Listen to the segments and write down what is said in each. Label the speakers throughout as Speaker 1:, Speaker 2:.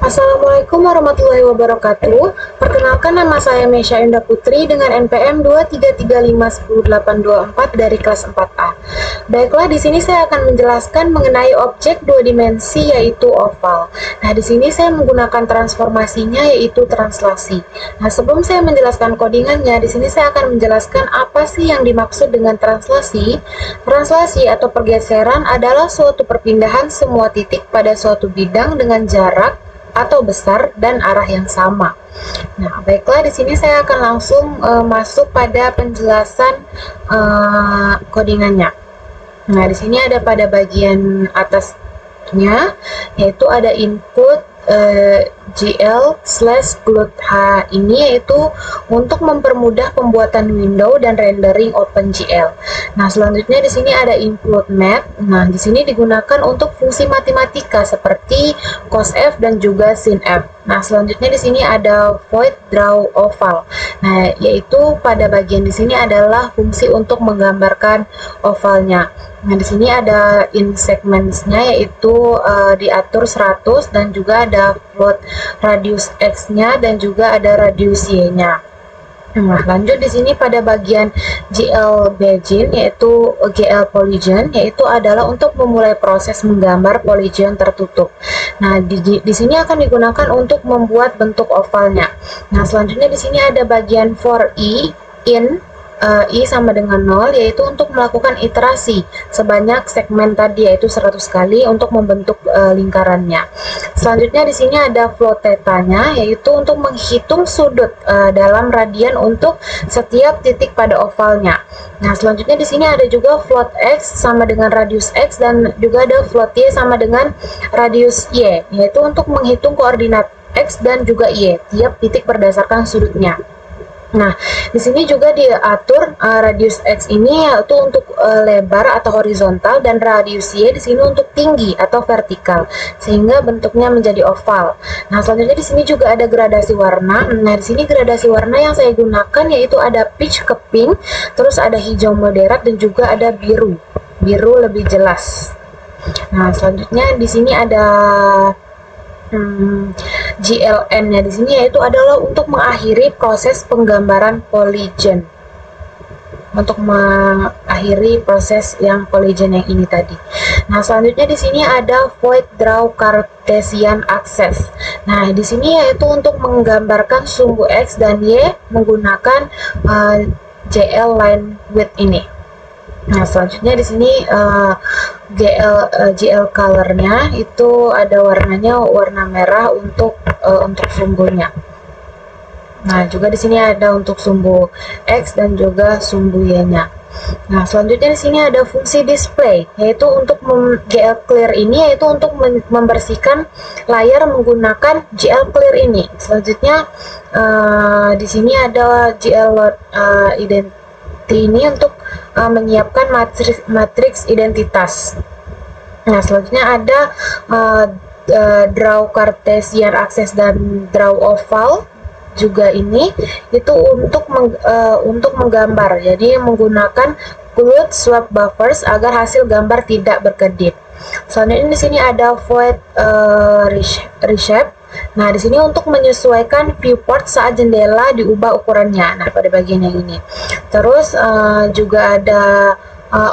Speaker 1: Assalamualaikum warahmatullahi wabarakatuh. Perkenalkan, nama saya Mesya Indah Putri dengan NPM 233510824 dari kelas 4A. Baiklah, di sini saya akan menjelaskan mengenai objek dua dimensi yaitu oval. Nah, di sini saya menggunakan transformasinya yaitu translasi. Nah, sebelum saya menjelaskan codingannya, di sini saya akan menjelaskan apa sih yang dimaksud dengan translasi. Translasi atau pergeseran adalah suatu perpindahan semua titik pada suatu bidang dengan jarak atau besar dan arah yang sama. Nah, baiklah, di sini saya akan langsung masuk pada penjelasan codingannya. Nah, di sini ada pada bagian atasnya, yaitu ada input GL/GloadH ini yaitu untuk mempermudah pembuatan window dan rendering OpenGL. Nah, selanjutnya di sini ada input math. Nah, di sini digunakan untuk fungsi matematika seperti cosF dan juga sinF. Nah, selanjutnya di sini ada void draw oval. Nah, yaitu pada bagian di sini adalah fungsi untuk menggambarkan ovalnya. Nah, di sini ada in segments-nya yaitu diatur 100 dan juga ada float radius X-nya dan juga ada radius Y-nya. Nah, lanjut di sini pada bagian GL Begin yaitu GL Polygon, yaitu adalah untuk memulai proses menggambar polygon tertutup. Nah, di sini akan digunakan untuk membuat bentuk ovalnya. Nah, selanjutnya di sini ada bagian for I in I sama dengan 0, yaitu untuk melakukan iterasi sebanyak segmen tadi yaitu 100 kali untuk membentuk lingkarannya. Selanjutnya di sini ada float theta-nya, yaitu untuk menghitung sudut dalam radian untuk setiap titik pada ovalnya. Nah, selanjutnya di sini ada juga float x sama dengan radius x dan juga ada float y sama dengan radius y, yaitu untuk menghitung koordinat x dan juga y tiap titik berdasarkan sudutnya. Nah, di sini juga diatur radius X ini yaitu untuk lebar atau horizontal dan radius Y di sini untuk tinggi atau vertikal sehingga bentuknya menjadi oval. Nah, selanjutnya di sini juga ada gradasi warna. Nah, di sini gradasi warna yang saya gunakan yaitu ada peach ke pink, terus ada hijau moderat dan juga ada biru. Biru lebih jelas. Nah, selanjutnya di sini ada GLN-nya di sini yaitu adalah untuk mengakhiri proses penggambaran polygon. Untuk mengakhiri proses yang polygon yang ini tadi. Nah, selanjutnya di sini ada void draw Cartesian axis. Nah, di sini yaitu untuk menggambarkan sumbu X dan Y menggunakan GL line width ini. Nah, selanjutnya di sini GL color-nya itu ada warnanya warna merah untuk sumbunya. Nah, juga di sini ada untuk sumbu X dan juga sumbu Y-nya. Nah, selanjutnya di sini ada fungsi display, yaitu untuk GL clear ini yaitu untuk membersihkan layar menggunakan GL clear ini. Selanjutnya di sini ada GL load identity ini untuk menyiapkan matriks identitas. Nah, selanjutnya ada draw Cartesian axis dan draw oval juga ini itu untuk menggambar. Jadi menggunakan glued swap buffers agar hasil gambar tidak berkedip. Selanjutnya di sini ada void reshape. Nah, di sini untuk menyesuaikan viewport saat jendela diubah ukurannya. Nah, pada bagian yang ini. Terus juga ada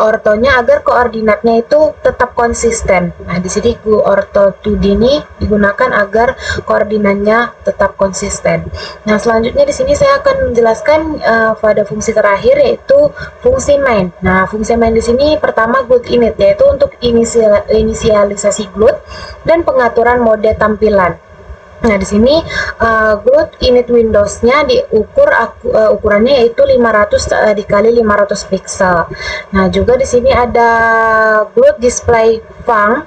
Speaker 1: ortonya agar koordinatnya itu tetap konsisten. Nah, di sini orto 2D ini digunakan agar koordinatnya tetap konsisten. Nah, selanjutnya di sini saya akan menjelaskan pada fungsi terakhir yaitu fungsi main. Nah, fungsi main di sini pertama glued init yaitu untuk inisialisasi glued dan pengaturan mode tampilan. Nah, di sini glued init Windows-nya diukur ukurannya yaitu 500 dikali 500 pixel. Nah, juga di sini ada glued display func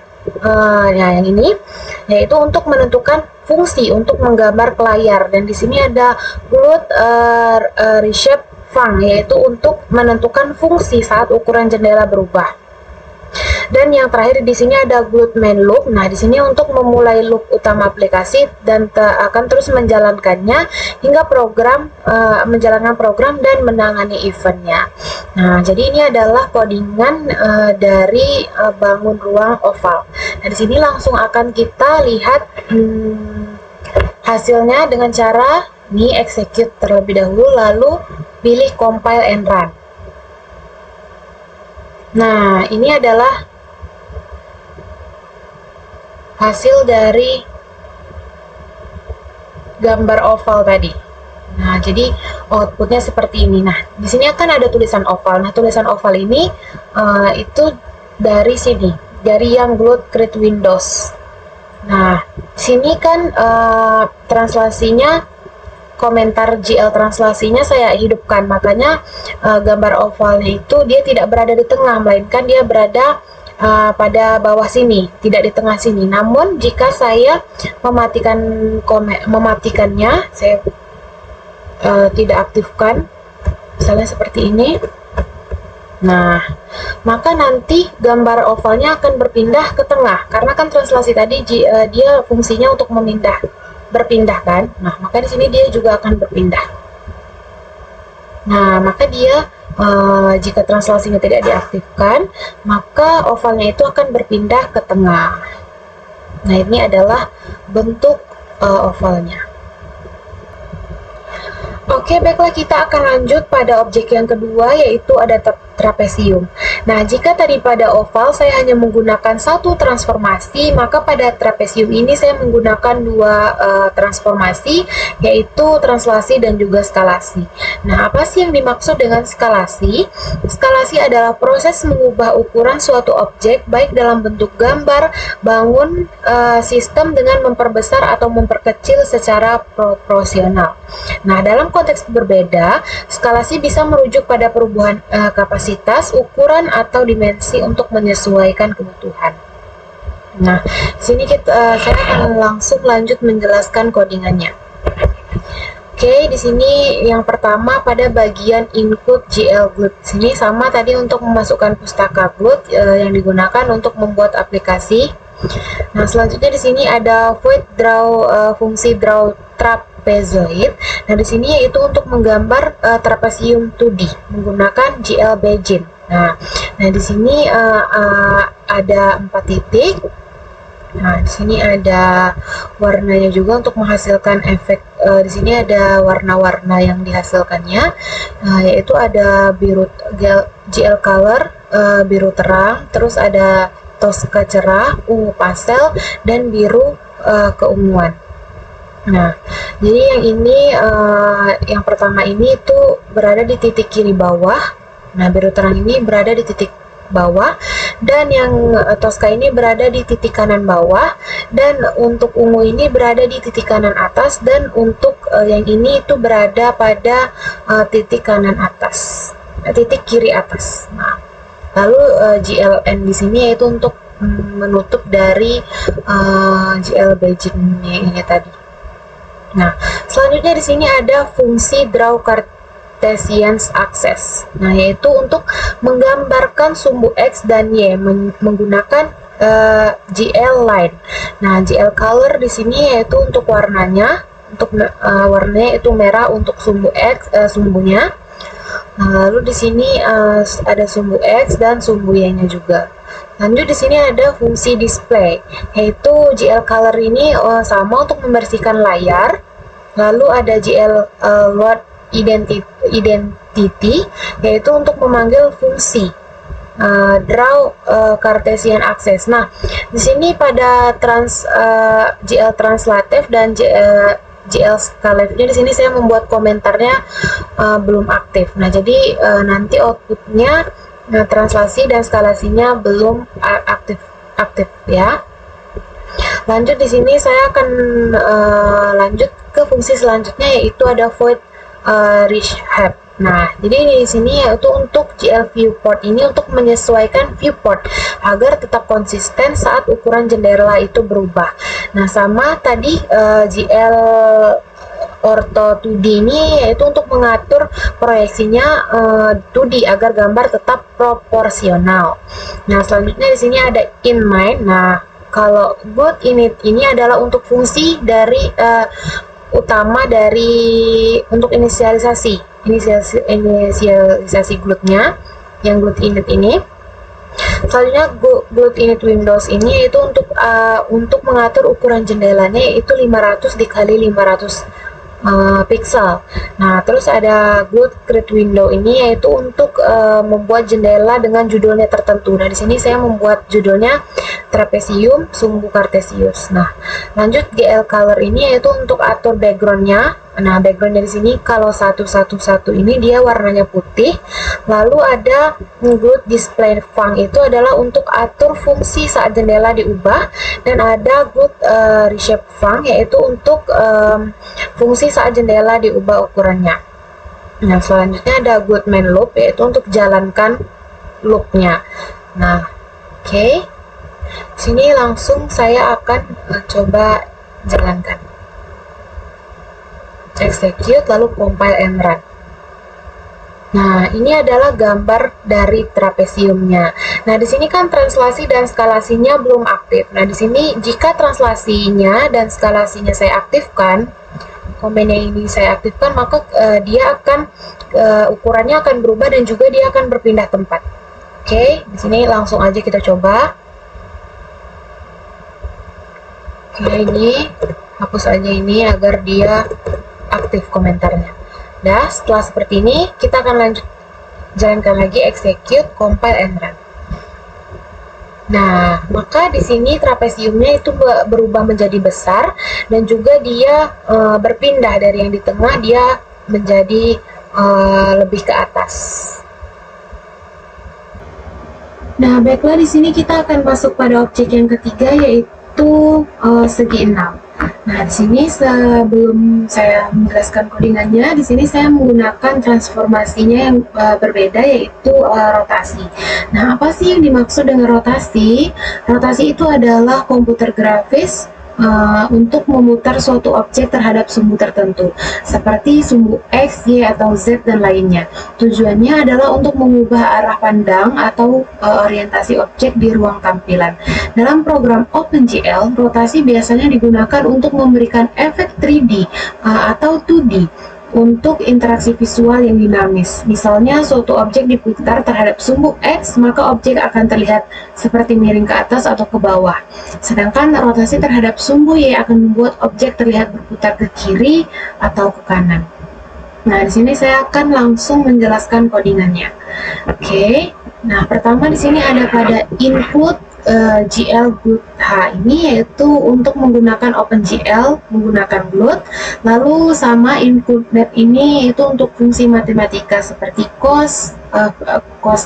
Speaker 1: yang ini yaitu untuk menentukan fungsi untuk menggambar ke layar, dan di sini ada glued reshape func yaitu untuk menentukan fungsi saat ukuran jendela berubah. Dan yang terakhir di sini ada glued main loop. Nah, di sini untuk memulai loop utama aplikasi dan akan terus menjalankannya hingga menjalankan program dan menangani eventnya. Nah, jadi ini adalah codingan dari bangun ruang oval. Nah, di sini langsung akan kita lihat hasilnya dengan cara ini execute terlebih dahulu, lalu pilih compile and run. Nah, ini adalah hasil dari gambar oval tadi. Nah, jadi outputnya seperti ini. Nah, di sini akan ada tulisan oval. Nah, tulisan oval ini itu dari sini, dari yang Glut Create Windows. Nah, sini kan translasinya, komentar GL translasinya saya hidupkan, makanya gambar ovalnya itu dia tidak berada di tengah, melainkan dia berada pada bawah sini, tidak di tengah sini. Namun jika saya mematikannya, saya tidak aktifkan, misalnya seperti ini. Nah, maka nanti gambar ovalnya akan berpindah ke tengah, karena kan translasi tadi dia fungsinya untuk berpindah kan. Nah, maka di sini dia juga akan berpindah. Nah, maka dia jika translasinya tidak diaktifkan, maka ovalnya itu akan berpindah ke tengah. Nah, ini adalah bentuk ovalnya. Oke, baiklah, kita akan lanjut pada objek yang kedua, yaitu ada trapesium. Nah, jika tadi pada oval saya hanya menggunakan satu transformasi, maka pada trapesium ini saya menggunakan dua transformasi, yaitu translasi dan juga skalasi. Nah, apa sih yang dimaksud dengan skalasi? Skalasi adalah proses mengubah ukuran suatu objek, baik dalam bentuk gambar, bangun sistem dengan memperbesar atau memperkecil secara proporsional. Nah, dalam konteks berbeda, skalasi bisa merujuk pada perubahan kapasitas, ukuran, atau dimensi untuk menyesuaikan kebutuhan. Nah, sini saya akan langsung lanjut menjelaskan codingannya. Oke, di sini yang pertama pada bagian include GL Glut. Sini sama tadi untuk memasukkan pustaka Glut yang digunakan untuk membuat aplikasi. Nah, selanjutnya di sini ada void draw, fungsi draw trapezoid. Nah, di sini yaitu untuk menggambar trapesium 2D menggunakan GL Begin. Nah, di sini ada 4 titik. Nah, di sini ada warnanya juga untuk menghasilkan efek. Di sini ada warna-warna yang dihasilkannya, yaitu ada biru GL color, biru terang, terus ada Tosca cerah, ungu pastel, dan biru keunguan. Nah, jadi yang ini yang pertama ini itu berada di titik kiri bawah. Nah, biru terang ini berada di titik bawah, dan yang Tosca ini berada di titik kanan bawah, dan untuk ungu ini berada di titik kanan atas, dan untuk yang ini itu berada pada titik kanan atas, titik kiri atas. Nah, lalu GLN di sini yaitu untuk menutup dari GL Begin ini tadi. Nah, selanjutnya di sini ada fungsi draw Cartesian axis. Nah, yaitu untuk menggambarkan sumbu X dan Y menggunakan GL line. Nah, GL color di sini yaitu untuk warnanya, warnanya itu merah untuk sumbu X, sumbunya. Nah, lalu di sini ada sumbu X dan sumbu Y-nya juga. Lanjut di sini ada fungsi display, yaitu GL color ini sama untuk membersihkan layar. Lalu ada GL load identity, yaitu untuk memanggil fungsi draw Cartesian axis. Nah, di sini pada GL translative dan GL scalative di sini saya membuat komentarnya belum aktif. Nah, jadi nanti outputnya translasi dan skalasinya belum aktif ya. Lanjut di sini saya akan lanjut ke fungsi selanjutnya, yaitu ada void reshape. Nah, jadi di sini yaitu untuk GL viewport ini untuk menyesuaikan viewport agar tetap konsisten saat ukuran jendela itu berubah. Nah, sama tadi GL Ortho 2D ini yaitu untuk mengatur proyeksinya 2D agar gambar tetap proporsional. Nah, selanjutnya di sini ada inMine. Nah, kalau Glut init ini adalah untuk fungsi dari utama dari untuk inisialisasi Glutnya, yang Glut init ini. Selanjutnya Glued Init Windows ini yaitu untuk mengatur ukuran jendelanya, yaitu 500 dikali 500 pixel. Nah, terus ada Glued Grid Window ini yaitu untuk membuat jendela dengan judulnya tertentu. Nah, di sini saya membuat judulnya Trapezium Sumbu Cartesius. Nah, lanjut GL Color ini yaitu untuk atur backgroundnya. Nah, backgroundnya di sini kalau 111 ini dia warnanya putih. Lalu ada Glued Display Func, itu adalah untuk atur fungsi saat jendela diubah, dan ada Glued Reshape Func yaitu untuk fungsi saat jendela diubah ukurannya. Nah, selanjutnya ada Glued Main Loop yaitu untuk jalankan loopnya. Nah, oke. Sini langsung saya akan coba jalankan. Execute, lalu compile and run. Nah, ini adalah gambar dari trapeziumnya. Nah, di sini kan translasi dan skalasinya belum aktif. Nah, di sini jika translasinya dan skalasinya saya aktifkan, komennya ini saya aktifkan, maka dia akan ukurannya akan berubah dan juga dia akan berpindah tempat. Oke, di sini langsung aja kita coba. Oke, ini hapus aja ini agar dia aktif komentarnya. Nah, setelah seperti ini kita akan lanjut jalankan lagi, execute, compile and run. Nah, maka di sini trapeziumnya itu berubah menjadi besar dan juga dia berpindah dari yang di tengah, dia menjadi lebih ke atas. Nah, baiklah, di sini kita akan masuk pada objek yang ketiga, yaitu segi 6. Nah, di sini sebelum saya menjelaskan codingannya, di sini saya menggunakan transformasinya yang berbeda, yaitu rotasi. Nah, apa sih yang dimaksud dengan rotasi? Rotasi itu adalah komputer grafis untuk memutar suatu objek terhadap sumbu tertentu, seperti sumbu X, Y, atau Z, dan lainnya. Tujuannya adalah untuk mengubah arah pandang atau orientasi objek di ruang tampilan. Dalam program OpenGL, rotasi biasanya digunakan untuk memberikan efek 3D atau 2D untuk interaksi visual yang dinamis. Misalnya, suatu objek diputar terhadap sumbu X, maka objek akan terlihat seperti miring ke atas atau ke bawah. Sedangkan rotasi terhadap sumbu Y akan membuat objek terlihat berputar ke kiri atau ke kanan. Nah, di sini saya akan langsung menjelaskan codingannya. Oke. Nah, pertama di sini ada pada input GL Glued H ini, yaitu untuk menggunakan OpenGL menggunakan Glued. Lalu sama input map ini itu untuk fungsi matematika seperti cos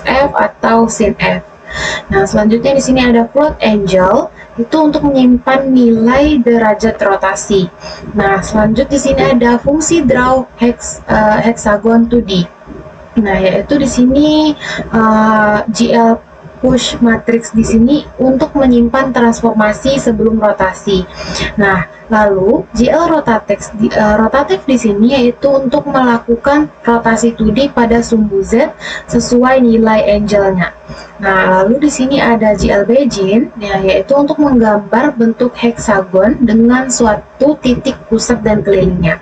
Speaker 1: F atau sin F. Nah, selanjutnya di sini ada float angle, itu untuk menyimpan nilai derajat rotasi. Nah, selanjutnya di sini ada fungsi draw hexagon 2D. Nah, yaitu di sini GL push matrix di sini untuk menyimpan transformasi sebelum rotasi. Nah, lalu GL rotatif di sini yaitu untuk melakukan rotasi 2D pada sumbu Z sesuai nilai angle-nya. Nah, lalu di sini ada GL Beijing, ya, yaitu untuk menggambar bentuk heksagon dengan suatu titik pusat dan kelilingnya.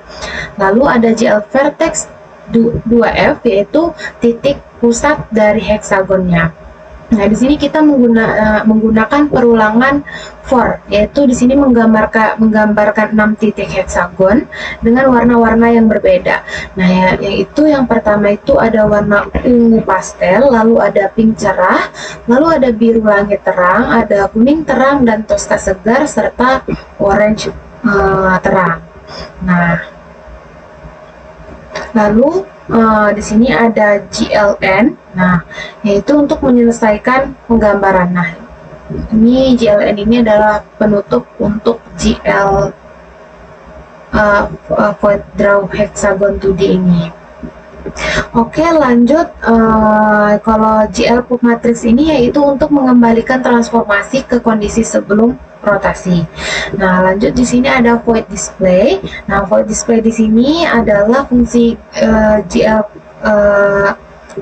Speaker 1: Lalu ada GL vertex 2F, yaitu titik pusat dari heksagonnya. Nah, di sini kita menggunakan perulangan for, yaitu di sini menggambarkan 6 titik heksagon dengan warna-warna yang berbeda. Nah, yaitu yang pertama itu ada warna ungu pastel, lalu ada pink cerah, lalu ada biru langit terang, ada kuning terang dan toska segar, serta orange terang. Nah, lalu di sini ada GLN, nah, yaitu untuk menyelesaikan penggambaran. Nah, ini GLN ini adalah penutup untuk GL Void Draw Hexagon 2D ini. Oke, lanjut. Kalau GL Pub Matrix ini yaitu untuk mengembalikan transformasi ke kondisi sebelum rotasi. Nah, lanjut di sini ada void display. Nah, void display di sini adalah fungsi GL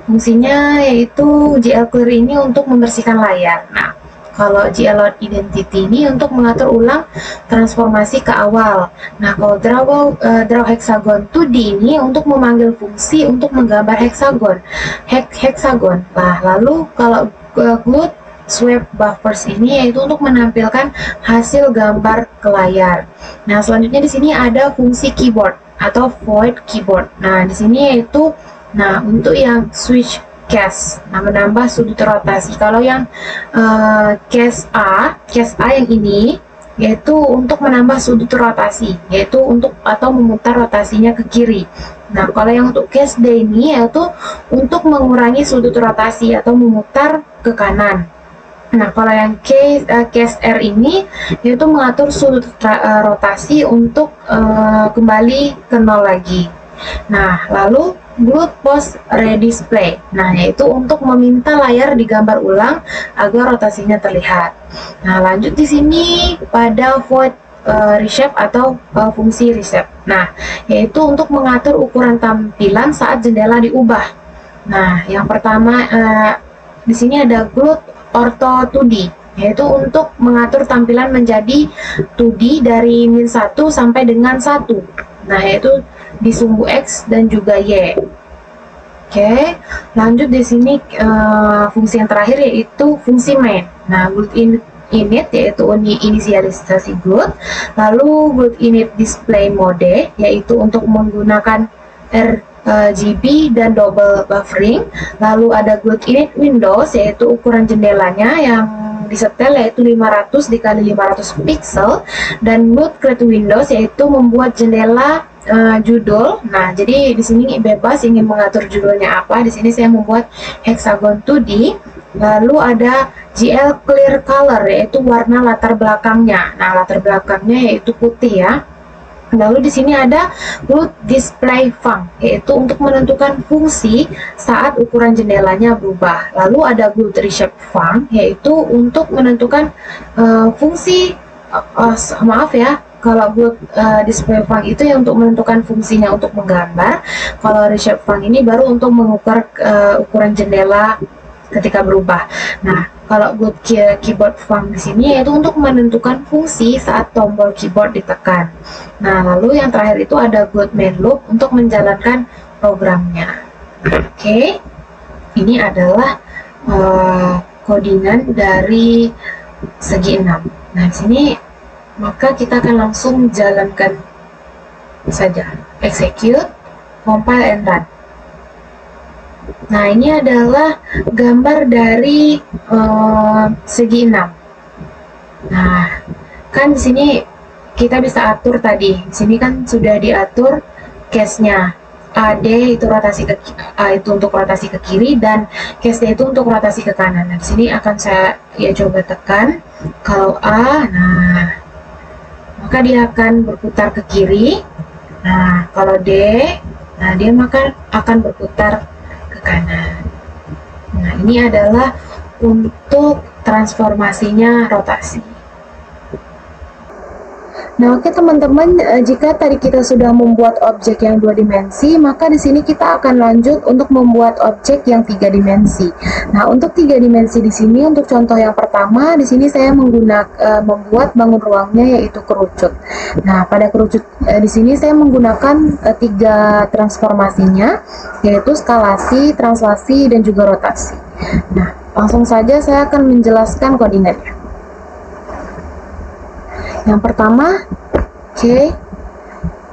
Speaker 1: fungsinya yaitu GL clear ini untuk membersihkan layar. Nah, kalau GL load identity ini untuk mengatur ulang transformasi ke awal. Nah, kalau draw hexagon 2D ini untuk memanggil fungsi untuk menggambar heksagon. Heksagon. Nah, lalu kalau Glued sweep buffers ini yaitu untuk menampilkan hasil gambar ke layar. Nah, selanjutnya di sini ada fungsi keyboard atau void keyboard. Nah, di sini yaitu untuk yang switch case, menambah sudut rotasi. Kalau yang case A yang ini yaitu untuk menambah sudut rotasi, yaitu untuk atau memutar rotasinya ke kiri. Nah, kalau yang untuk case D ini yaitu untuk mengurangi sudut rotasi atau memutar ke kanan. Nah, kalau yang case R ini yaitu mengatur sudut rotasi untuk kembali ke 0 lagi. Nah, lalu glued post redisplay. Nah, yaitu untuk meminta layar digambar ulang agar rotasinya terlihat. Nah, lanjut di sini pada void reshape atau fungsi reshape. Nah, yaitu untuk mengatur ukuran tampilan saat jendela diubah. Nah, yang pertama di sini ada glued ortho 2D, yaitu untuk mengatur tampilan menjadi 2D dari min 1 sampai dengan 1. Nah, yaitu di sumbu X dan juga Y. Oke, lanjut di sini fungsi yang terakhir yaitu fungsi main. Nah, glued init yaitu inisialisasi glued, lalu glued init display mode yaitu untuk menggunakan RGB dan double buffering, lalu ada glued init windows yaitu ukuran jendelanya yang disetel yaitu 500 dikali 500 pixel, dan glued create windows yaitu membuat jendela judul. Nah, jadi di sini bebas ingin mengatur judulnya apa. Di sini saya membuat hexagon 2D. Lalu ada GL clear color yaitu warna latar belakangnya. Nah, latar belakangnya yaitu putih ya. Lalu di sini ada glued display func yaitu untuk menentukan fungsi saat ukuran jendelanya berubah. Lalu ada glued reshape func yaitu untuk menentukan fungsi maaf ya. Kalau glued display func itu yang untuk menentukan fungsinya untuk menggambar. Kalau reshape func ini baru untuk mengukur ukuran jendela ketika berubah. Nah, kalau glued keyboard func di sini yaitu untuk menentukan fungsi saat tombol keyboard ditekan. Nah, lalu yang terakhir itu ada glued main loop untuk menjalankan programnya. Oke, ini adalah codingan dari segi 6. Nah, di sini maka kita akan langsung jalankan saja, execute, compile and run. Nah, ini adalah gambar dari segi 6. Nah, kan di sini kita bisa atur tadi. Di sini kan sudah diatur case-nya. AD itu rotasi ke A itu untuk rotasi ke kiri dan case D itu untuk rotasi ke kanan. Nah, di sini akan saya coba tekan. Kalau A, nah maka dia akan berputar ke kiri. Nah, kalau D, nah dia maka akan berputar ke kanan. Nah, ini adalah untuk transformasinya rotasi. Nah, oke teman-teman, jika tadi kita sudah membuat objek yang 2 dimensi, maka di sini kita akan lanjut untuk membuat objek yang 3 dimensi. Nah, untuk 3 dimensi di sini untuk contoh yang pertama, di sini saya membuat bangun ruangnya yaitu kerucut. Nah, pada kerucut di sini saya menggunakan 3 transformasinya yaitu skalasi, translasi, dan juga rotasi. Nah, langsung saja saya akan menjelaskan koordinatnya. Yang pertama,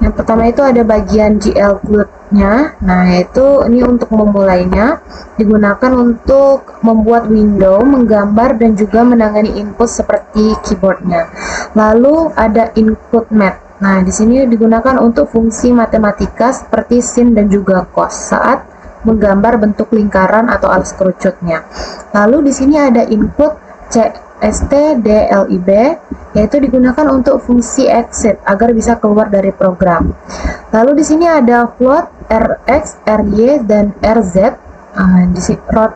Speaker 1: yang pertama itu ada bagian GL glued-nya. Nah, yaitu ini untuk memulainya digunakan untuk membuat window, menggambar, dan juga menangani input seperti keyboardnya. Lalu ada include math. Nah, di sini digunakan untuk fungsi matematika seperti sin dan juga cos saat menggambar bentuk lingkaran atau alas kerucutnya. Lalu di sini ada input stdlib yaitu digunakan untuk fungsi exit agar bisa keluar dari program. Lalu di sini ada float, rx, ry, dan rz. Di sini rot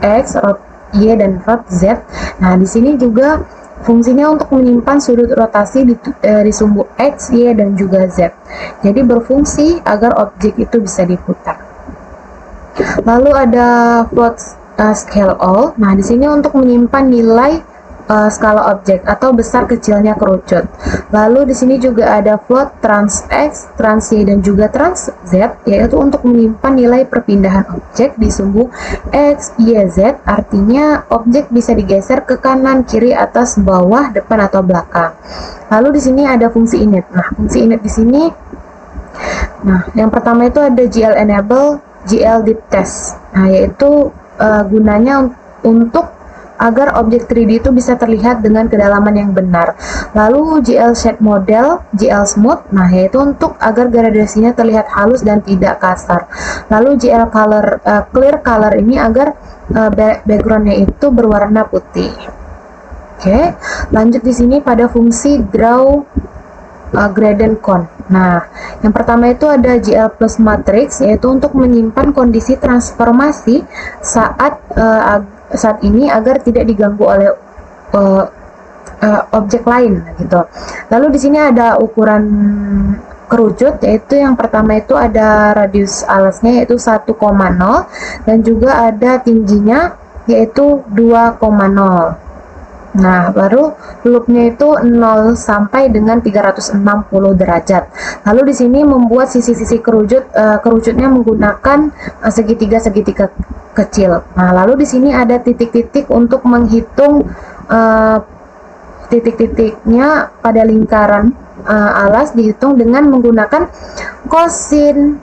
Speaker 1: x, rot y, dan rot z. Nah, di sini juga fungsinya untuk menyimpan sudut rotasi di sumbu x, y, dan juga z. Jadi berfungsi agar objek itu bisa diputar. Lalu ada float scale all. Nah, di sini untuk menyimpan nilai skala objek atau besar kecilnya kerucut. Lalu di sini juga ada float, trans X, trans Y, dan juga trans Z, yaitu untuk menyimpan nilai perpindahan objek di sumbu X, Y, Z. Artinya objek bisa digeser ke kanan, kiri, atas, bawah, depan, atau belakang. Lalu di sini ada fungsi init. Nah, fungsi init di sini, yang pertama itu ada GL enable, GL deep test. Nah, yaitu gunanya untuk agar objek 3D itu bisa terlihat dengan kedalaman yang benar. Lalu GL Shade Model, GL Smooth, nah yaitu untuk agar gradasinya terlihat halus dan tidak kasar. Lalu GL Color, Clear Color ini agar backgroundnya itu berwarna putih. Oke, lanjut di sini pada fungsi Draw Gradient Con. Nah, yang pertama itu ada GL Plus Matrix, yaitu untuk menyimpan kondisi transformasi saat ini agar tidak diganggu oleh objek lain gitu. Lalu di sini ada ukuran kerucut, yaitu yang pertama itu ada radius alasnya yaitu 1,0 dan juga ada tingginya yaitu 2,0. Nah, baru loopnya itu 0 sampai dengan 360 derajat. Lalu di sini membuat sisi-sisi kerucutnya menggunakan segitiga-segitiga kecil. Nah, lalu di sini ada titik-titik untuk menghitung titik-titiknya pada lingkaran alas dihitung dengan menggunakan kosin,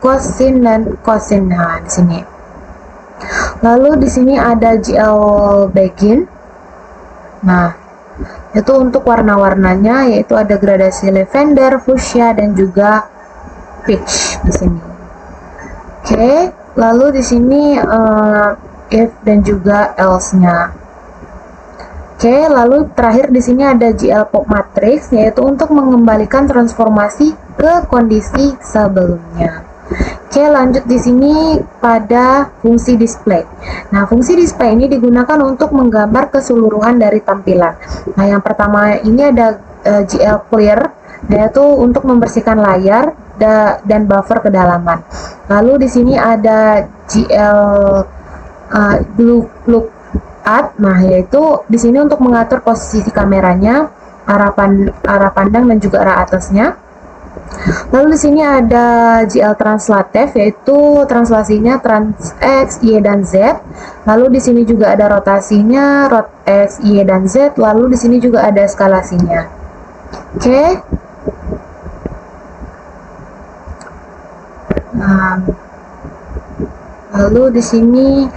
Speaker 1: kosin dan kosin. Nah, di sini. Lalu di sini ada GL Begin. Nah, itu untuk warna-warnanya yaitu ada gradasi lavender, fuchsia, dan juga peach di sini. Oke, lalu di sini if dan juga else-nya. Oke, lalu terakhir di sini ada GL Pop Matrix, yaitu untuk mengembalikan transformasi ke kondisi sebelumnya. Oke, lanjut di sini pada fungsi display. Nah, fungsi display ini digunakan untuk menggambar keseluruhan dari tampilan. Nah, yang pertama ini ada GL Clear, yaitu untuk membersihkan layar dan buffer kedalaman. Lalu di sini ada GL Lookout. Nah, yaitu di sini untuk mengatur posisi kameranya, arah pandang dan juga arah atasnya. Lalu di sini ada GL Translative, yaitu translasinya trans X, Y, dan Z. Lalu di sini juga ada rotasinya, rot X, Y, dan Z. Lalu di sini juga ada eskalasinya. Oke. Nah, lalu di sini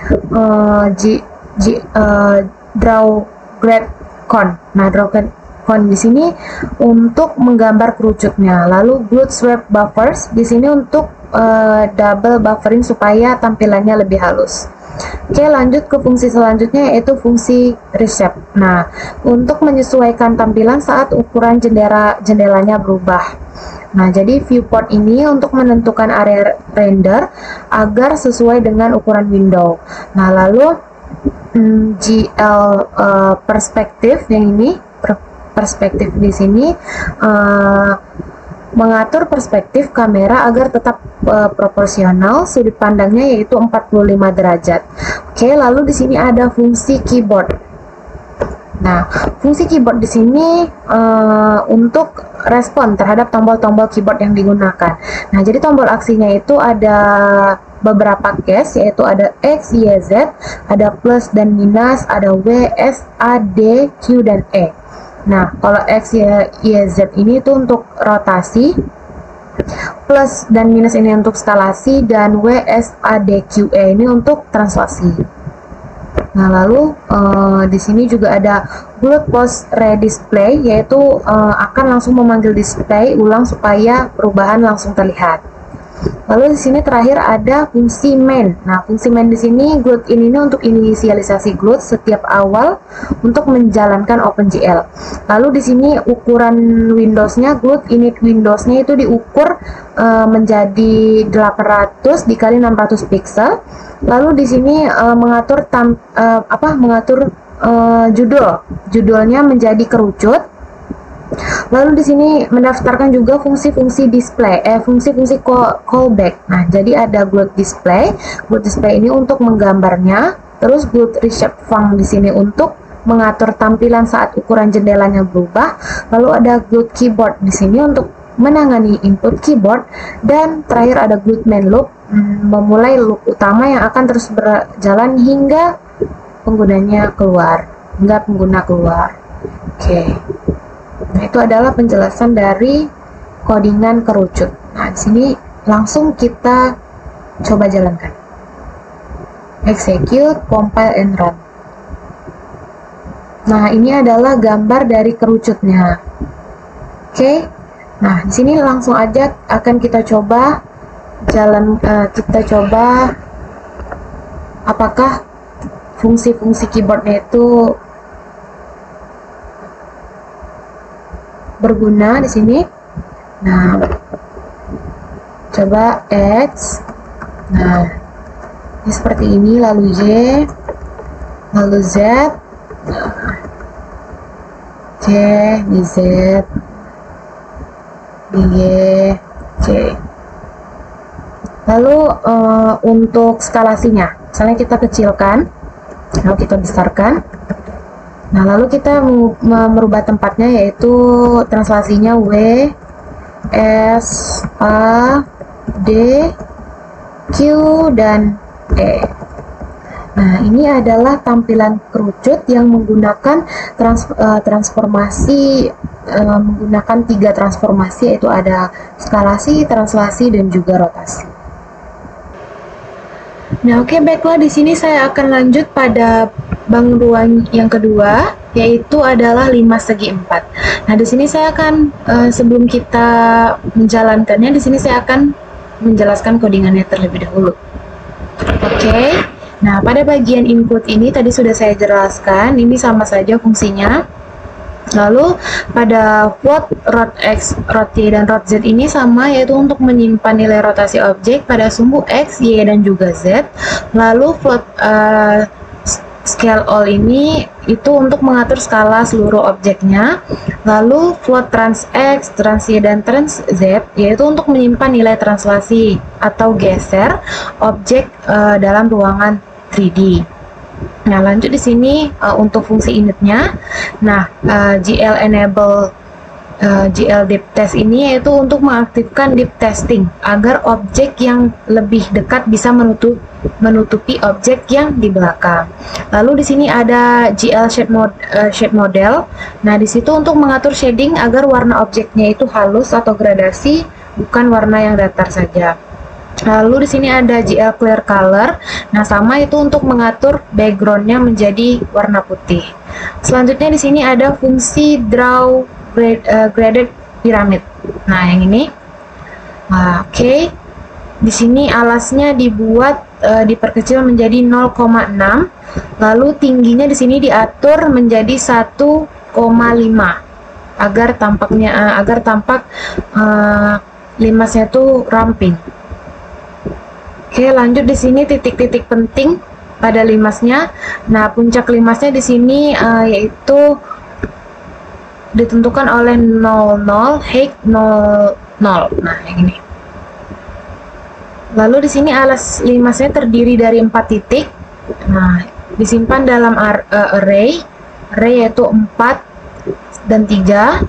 Speaker 1: Draw Grad Con. Nah, Draw Grad Con di sini untuk menggambar kerucutnya. Lalu Glued Swap Buffers di sini untuk double buffering supaya tampilannya lebih halus. Oke, lanjut ke fungsi selanjutnya yaitu fungsi Reshape. Nah, untuk menyesuaikan tampilan saat ukuran jendelanya berubah. Nah, jadi viewport ini untuk menentukan area render agar sesuai dengan ukuran window. Nah, lalu GL perspektif yang ini, perspektif di sini mengatur perspektif kamera agar tetap proporsional, sudut pandangnya yaitu 45 derajat. Oke, lalu di sini ada fungsi keyboard. Nah, fungsi keyboard di sini untuk respon terhadap tombol-tombol keyboard yang digunakan. Nah, jadi tombol aksinya itu ada beberapa case, yaitu ada X, Y, Z, ada plus dan minus, ada W, S, A, D, Q, dan E. Nah, kalau X, Y, Z ini itu untuk rotasi, plus dan minus ini untuk skalasi, dan W, S, A, D, Q, E ini untuk translasi. Nah, lalu di sini juga ada Glued Post Redisplay, yaitu akan langsung memanggil display ulang supaya perubahan langsung terlihat. Lalu di sini terakhir ada fungsi main. Nah, fungsi main di sini glued ini untuk inisialisasi glued setiap awal untuk menjalankan OpenGL. Lalu di sini ukuran Windowsnya, glued init Windowsnya itu diukur menjadi 800 dikali 600 pixel. Lalu di sini mengatur judulnya menjadi kerucut. Lalu di sini mendaftarkan juga fungsi-fungsi display, fungsi-fungsi callback. Nah, jadi ada glued display. Glued display ini untuk menggambarnya. Terus glued reshape func di sini untuk mengatur tampilan saat ukuran jendelanya berubah. Lalu ada glued keyboard di sini untuk menangani input keyboard, dan terakhir ada glued main loop, memulai loop utama yang akan terus berjalan hingga pengguna keluar. Oke. Nah, itu adalah penjelasan dari codingan kerucut. Nah, di sini langsung kita coba jalankan. Execute, compile, and run. Nah, ini adalah gambar dari kerucutnya. Oke. Nah, di sini langsung aja akan kita coba apakah fungsi-fungsi keyboardnya itu berguna di sini. Nah, coba X. Nah, ini seperti ini, lalu Y, lalu Z, C, di Z, di Y, C. Lalu untuk skalasinya, misalnya kita kecilkan, lalu kita besarkan. Nah, lalu kita merubah tempatnya, yaitu translasinya W, S, A, D, Q, dan E. Nah, ini adalah tampilan kerucut yang menggunakan transformasi, menggunakan 3 transformasi, yaitu ada skalasi, translasi, dan juga rotasi. Nah, oke, baiklah, di sini saya akan lanjut pada bangun ruang yang kedua, yaitu adalah 5 segi 4. Nah, di sini saya akan sebelum kita menjalankannya, di sini saya akan menjelaskan codingannya terlebih dahulu. Oke. Nah, pada bagian input ini tadi sudah saya jelaskan, ini sama saja fungsinya. Lalu pada float, rot X, rot Y, dan rot Z ini sama, yaitu untuk menyimpan nilai rotasi objek pada sumbu X, Y, dan juga Z. Lalu float scale all ini itu untuk mengatur skala seluruh objeknya. Lalu float trans X, trans Y, dan trans Z yaitu untuk menyimpan nilai translasi atau geser objek dalam ruangan 3D. Nah, lanjut di sini untuk fungsi initnya. Nah, GL enable GL deep test ini yaitu untuk mengaktifkan deep testing agar objek yang lebih dekat bisa menutupi objek yang di belakang. Lalu di sini ada GL shade model. Nah, di situ untuk mengatur shading agar warna objeknya itu halus atau gradasi, bukan warna yang datar saja. Lalu di sini ada GL clear color. Nah, sama itu untuk mengatur backgroundnya menjadi warna putih. Selanjutnya di sini ada fungsi draw graded pyramid. Nah, yang ini. Oke. Di sini alasnya dibuat diperkecil menjadi 0,6. Lalu tingginya di sini diatur menjadi 1,5 agar tampak limasnya itu ramping. Oke, lanjut di sini titik-titik penting pada limasnya. Nah, puncak limasnya di sini yaitu ditentukan oleh 00, height 00. Nah, yang ini. Lalu di sini alas limasnya terdiri dari 4 titik. Nah, disimpan dalam array yaitu 4 dan 3.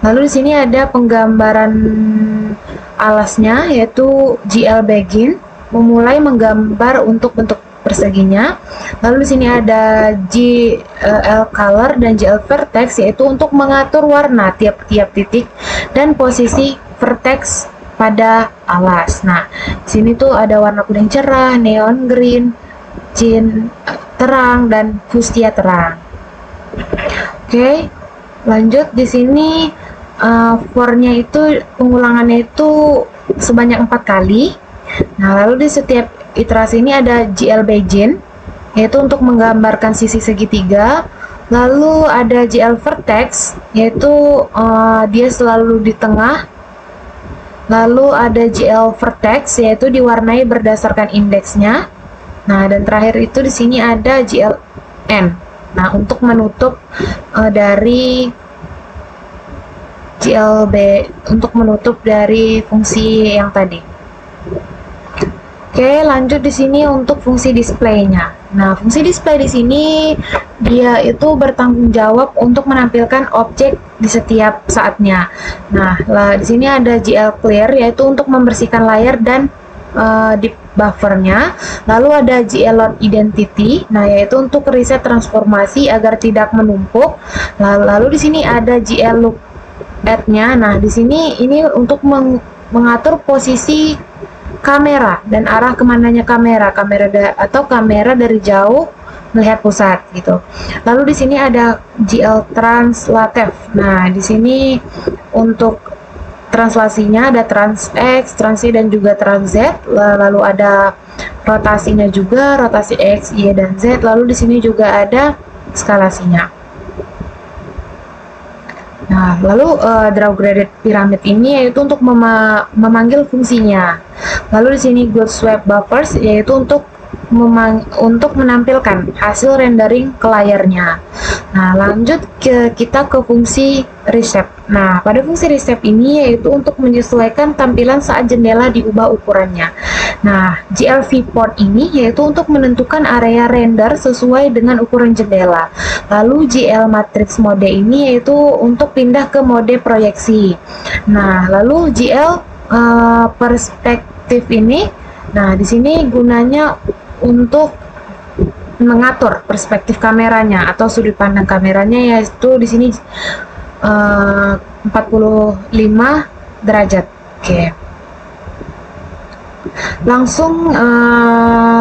Speaker 1: Lalu di sini ada penggambaran alasnya yaitu GL begin, memulai menggambar untuk bentuk perseginya. Lalu di sini ada GL color dan GL vertex yaitu untuk mengatur warna tiap-tiap titik dan posisi vertex pada alas. Nah, di sini tuh ada warna kuning cerah, neon green, cyan terang, dan fuchsia terang. Oke, lanjut di sini for-nya itu pengulangannya itu sebanyak 4 kali. Nah, lalu di setiap iterasi ini ada GL begin yaitu untuk menggambarkan sisi segitiga. Lalu ada GL vertex yaitu dia selalu di tengah. Lalu ada GL vertex yaitu diwarnai berdasarkan indeksnya. Nah, dan terakhir itu di sini ada GL end. Nah, untuk menutup dari GLB, untuk menutup dari fungsi yang tadi. Oke, lanjut di sini untuk fungsi displaynya. Nah, fungsi display di sini dia itu bertanggung jawab untuk menampilkan objek di setiap saatnya. Nah, di sini ada GL Clear yaitu untuk membersihkan layar dan di buffernya. Lalu ada GL Load Identity, nah yaitu untuk reset transformasi agar tidak menumpuk. Lalu di sini ada GL Look At-nya. Nah, di sini ini untuk mengatur posisi kamera dan arah kemananya kamera atau kamera dari jauh melihat pusat gitu. Lalu di sini ada GL Translative. Nah, di sini untuk translasinya ada Trans X, Trans Y dan juga Trans Z. Lalu ada rotasinya juga, rotasi X, Y dan Z. Lalu di sini juga ada skalasinya. Nah, lalu draw graded pyramid ini yaitu untuk memanggil fungsinya. Lalu di sini good sweep buffers yaitu untuk menampilkan hasil rendering ke layarnya. Nah, lanjut kita ke fungsi reshape. Nah, pada fungsi reshape ini yaitu untuk menyesuaikan tampilan saat jendela diubah ukurannya. Nah, GL viewport ini yaitu untuk menentukan area render sesuai dengan ukuran jendela. Lalu GL matrix mode ini yaitu untuk pindah ke mode proyeksi. Nah, lalu GL perspektif ini, nah di sini gunanya untuk mengatur perspektif kameranya atau sudut pandang kameranya, yaitu di sini 45 derajat. Oke. Langsung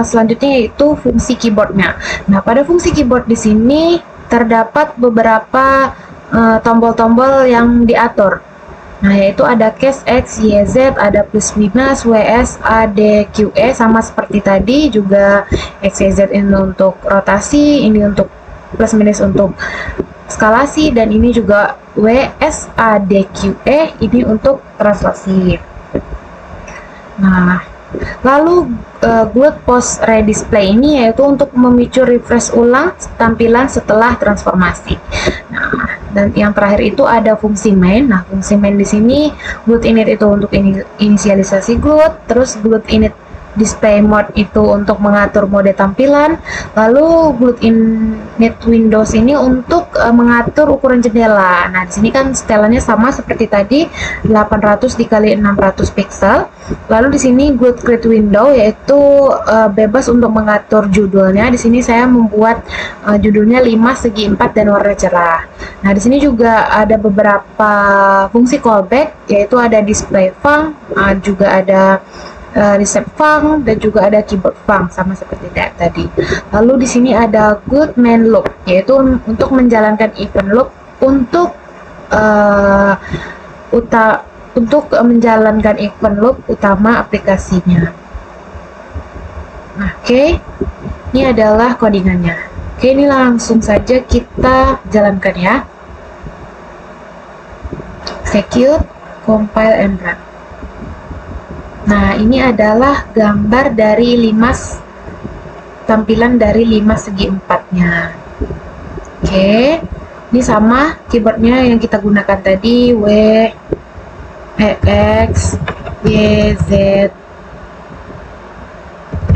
Speaker 1: selanjutnya yaitu fungsi keyboardnya. Nah, pada fungsi keyboard di sini terdapat beberapa tombol-tombol yang diatur. Nah, yaitu ada cash X, Y, Z, ada plus minus, WS, A, D, Q, E, sama seperti tadi. Juga X, Y, Z ini untuk rotasi, ini untuk plus minus untuk skalasi, dan ini juga W, S, A, D, Q, E, ini untuk translasi. Nah, lalu Glued Post Redisplay ini yaitu untuk memicu refresh ulang tampilan setelah transformasi. Nah, dan yang terakhir itu ada fungsi main. Nah, fungsi main di sini Glued Init itu untuk inisialisasi Glued, terus Glued Init Display Mode itu untuk mengatur mode tampilan, lalu Glued Init Windows ini untuk mengatur ukuran jendela. Nah, di sini kan setelannya sama seperti tadi, 800 dikali 600 pixel. Lalu di sini Glued Create Window yaitu bebas untuk mengatur judulnya. Di sini saya membuat judulnya 5 segi 4 dan warna cerah. Nah, di sini juga ada beberapa fungsi callback, yaitu ada display func, juga ada reset func, dan juga ada keyboard func sama seperti tadi. Lalu di sini ada Glued Main Loop yaitu untuk menjalankan event loop untuk menjalankan event loop utama aplikasinya. Oke, ini adalah codingannya. Oke, ini langsung saja kita jalankan ya. Execute, compile, and run. Nah, ini adalah gambar dari tampilan dari 5 segi 4-nya. Oke, ini sama keyboardnya yang kita gunakan tadi, W, X, Y, Z,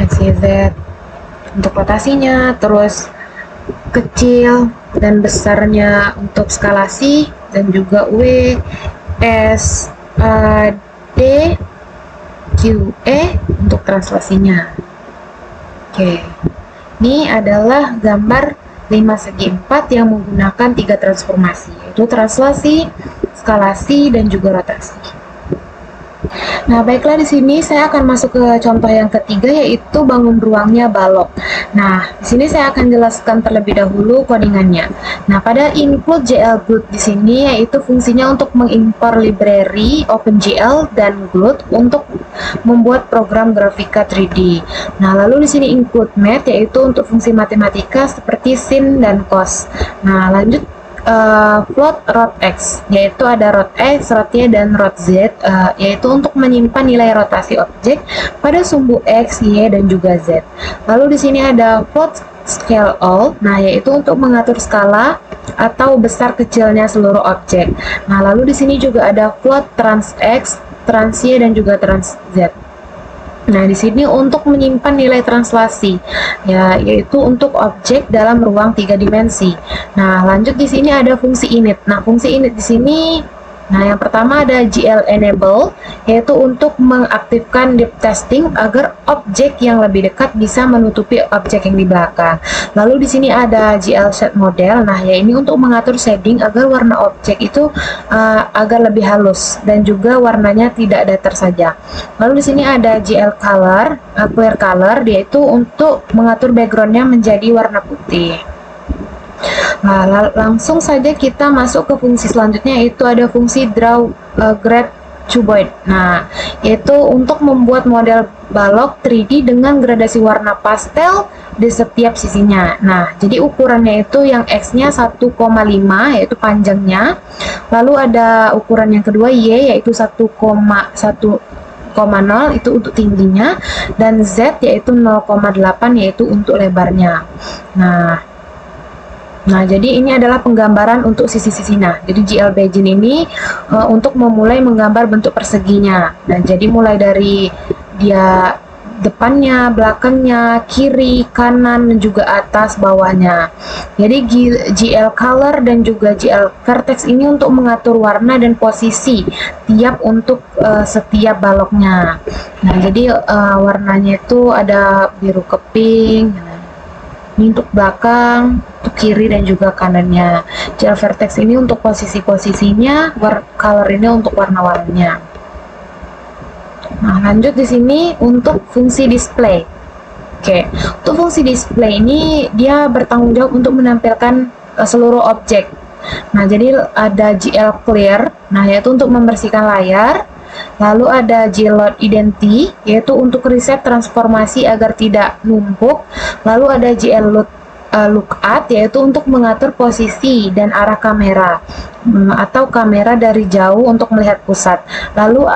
Speaker 1: X, Y, Z untuk rotasinya, terus kecil dan besarnya untuk skalasi, dan juga W, S, A, D, Q, E untuk translasinya. Oke, ini adalah gambar 5 segi 4 yang menggunakan 3 transformasi, yaitu translasi, skalasi, dan juga rotasi. Nah, baiklah, di sini saya akan masuk ke contoh yang ketiga, yaitu bangun ruangnya balok. Nah, di sini saya akan jelaskan terlebih dahulu codingannya. Nah, pada include GL Glued di sini yaitu fungsinya untuk mengimpor library OpenGL dan Glued untuk membuat program grafika 3D. Nah, lalu di sini include math yaitu untuk fungsi matematika seperti sin dan cos. Nah, lanjut float rot X, yaitu ada rot X, rot Y, dan rot Z, yaitu untuk menyimpan nilai rotasi objek pada sumbu X, Y, dan juga Z. Lalu di sini ada float scale all, nah yaitu untuk mengatur skala atau besar kecilnya seluruh objek. Nah, lalu di sini juga ada float trans X, trans Y, dan juga trans Z. Nah, di sini untuk menyimpan nilai translasi, ya, yaitu untuk objek dalam ruang 3 dimensi. Nah, lanjut di sini ada fungsi init. Nah, fungsi init di sini, nah, yang pertama ada GL enable, yaitu untuk mengaktifkan deep testing agar objek yang lebih dekat bisa menutupi objek yang di belakang. Lalu di sini ada GL set model. Nah, ya, ini untuk mengatur shading agar warna objek itu agar lebih halus dan juga warnanya tidak datar saja. Lalu di sini ada GL color, clear color, yaitu untuk mengatur backgroundnya menjadi warna putih. Nah, langsung saja kita masuk ke fungsi selanjutnya, yaitu ada fungsi draw grade cuboid. Nah, yaitu untuk membuat model balok 3D dengan gradasi warna pastel di setiap sisinya. Nah, jadi ukurannya itu yang X-nya 1,5 yaitu panjangnya. Lalu ada ukuran yang kedua Y yaitu 1,0 itu untuk tingginya, dan Z yaitu 0,8 yaitu untuk lebarnya. Nah, jadi ini adalah penggambaran untuk sisi-sisinya. Jadi GL Begin ini untuk memulai menggambar bentuk perseginya. Nah, jadi mulai dari dia depannya, belakangnya, kiri, kanan, dan juga atas, bawahnya. Jadi GL Color dan juga GL Vertex ini untuk mengatur warna dan posisi tiap untuk setiap baloknya. Nah, jadi warnanya itu ada biru ke pink. Ini untuk belakang, untuk kiri dan juga kanannya. GL Vertex ini untuk posisi-posisinya, color ini untuk warna-warnanya. Nah, lanjut di sini untuk fungsi display. Oke, untuk fungsi display ini dia bertanggung jawab untuk menampilkan seluruh objek. Nah, jadi ada GL Clear, nah, yaitu untuk membersihkan layar. Lalu ada GL Identity, yaitu untuk riset transformasi agar tidak numpuk. Lalu ada GL Lookat, yaitu untuk mengatur posisi dan arah kamera atau kamera dari jauh untuk melihat pusat. Lalu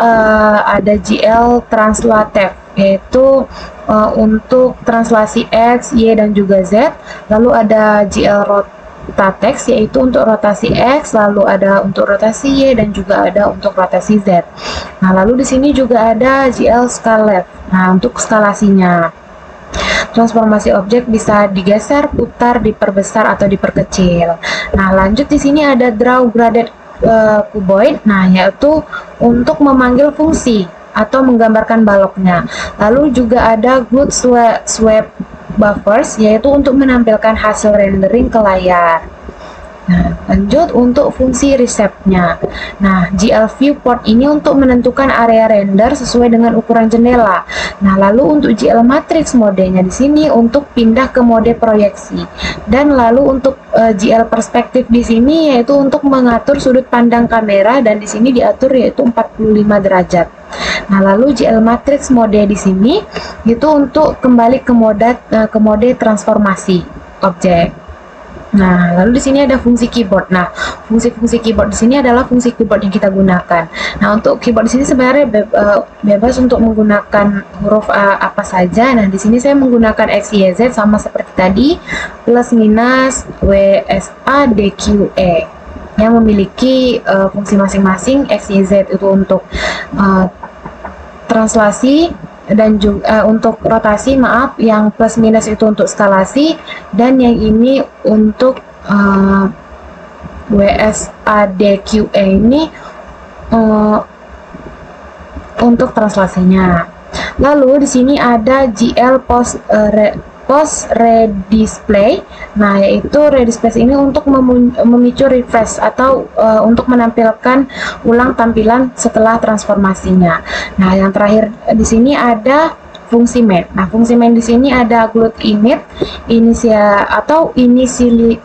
Speaker 1: ada GL Translative, yaitu untuk translasi X, Y, dan juga Z. Lalu ada GL Rotatex, yaitu untuk rotasi X, lalu ada untuk rotasi Y, dan juga ada untuk rotasi Z. Nah, lalu di sini juga ada GL Scale. Nah, untuk skalasinya, transformasi objek bisa digeser, putar, diperbesar atau diperkecil. Nah, lanjut di sini ada Draw Graded Cuboid. Nah, yaitu untuk memanggil fungsi atau menggambarkan baloknya. Lalu juga ada Good Sweep Buffers, yaitu untuk menampilkan hasil rendering ke layar. Nah, lanjut untuk fungsi resetnya. Nah, GL Viewport ini untuk menentukan area render sesuai dengan ukuran jendela. Nah, lalu untuk GL Matrix modenya di sini untuk pindah ke mode proyeksi. Dan lalu untuk GL Perspektif di sini yaitu untuk mengatur sudut pandang kamera, dan di sini diatur yaitu 45 derajat. Nah, lalu GL Matrix mode di sini itu untuk kembali ke mode transformasi objek. Nah, lalu di sini ada fungsi keyboard. Nah, fungsi-fungsi keyboard di sini adalah fungsi keyboard yang kita gunakan. Nah, untuk keyboard di sini sebenarnya bebas untuk menggunakan huruf apa saja. Nah, di sini saya menggunakan X, Y, Z sama seperti tadi, plus minus W, S, A, D, Q, E yang memiliki fungsi masing-masing. X, Y, Z itu untuk translasi, dan juga untuk rotasi, maaf, yang plus minus itu untuk skalasi, dan yang ini untuk WSADQE ini untuk translasinya. Lalu di sini ada GL Post Redisplay. Nah, yaitu redisplay ini untuk memicu refresh atau untuk menampilkan ulang tampilan setelah transformasinya. Nah, yang terakhir di sini ada fungsi main. Nah, fungsi main di sini ada glut init,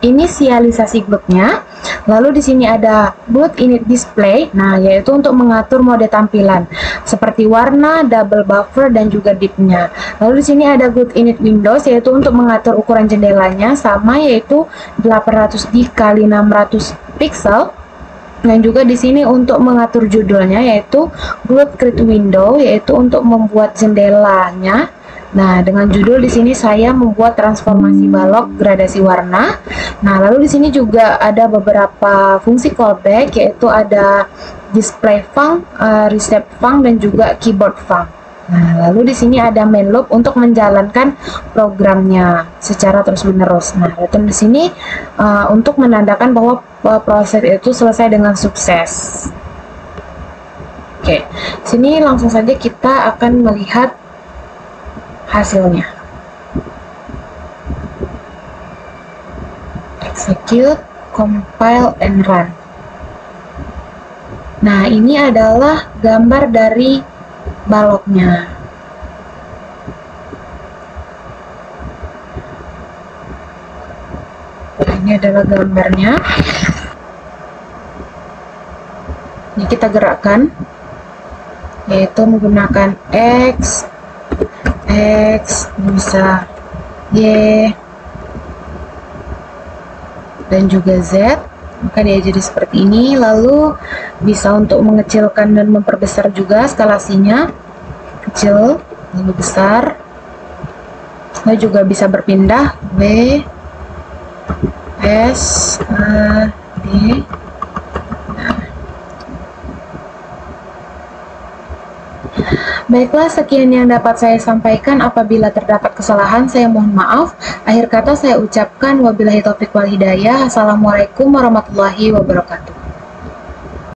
Speaker 1: inisialisasi glutnya. Lalu di sini ada glut init display. Nah, yaitu untuk mengatur mode tampilan seperti warna, double buffer, dan juga deep-nya. Lalu di sini ada glut init windows, yaitu untuk mengatur ukuran jendelanya sama, yaitu 800 x 600 pixel. Dan juga di sini untuk mengatur judulnya yaitu glut create window, yaitu untuk membuat jendelanya. Nah, dengan judul di sini saya membuat transformasi balok gradasi warna. Nah, lalu di sini juga ada beberapa fungsi callback, yaitu ada display func, reset func, dan juga keyboard func. Nah, lalu di sini ada main loop untuk menjalankan programnya secara terus-menerus. Nah, return di sini untuk menandakan bahwa proses itu selesai dengan sukses. Oke, sini langsung saja kita akan melihat hasilnya. Execute, compile, and run. Nah, ini adalah gambar dari baloknya. Nah, ini adalah gambarnya. Ini kita gerakkan, yaitu menggunakan X, bisa Y, dan juga Z. Maka dia jadi seperti ini. Lalu bisa untuk mengecilkan dan memperbesar juga skalasinya, kecil lalu besar. Lalu juga bisa berpindah W, S, A, D. Baiklah, sekian yang dapat saya sampaikan. Apabila terdapat kesalahan, saya mohon maaf. Akhir kata saya ucapkan wabillahi taufiq wal hidayah. Assalamualaikum warahmatullahi wabarakatuh.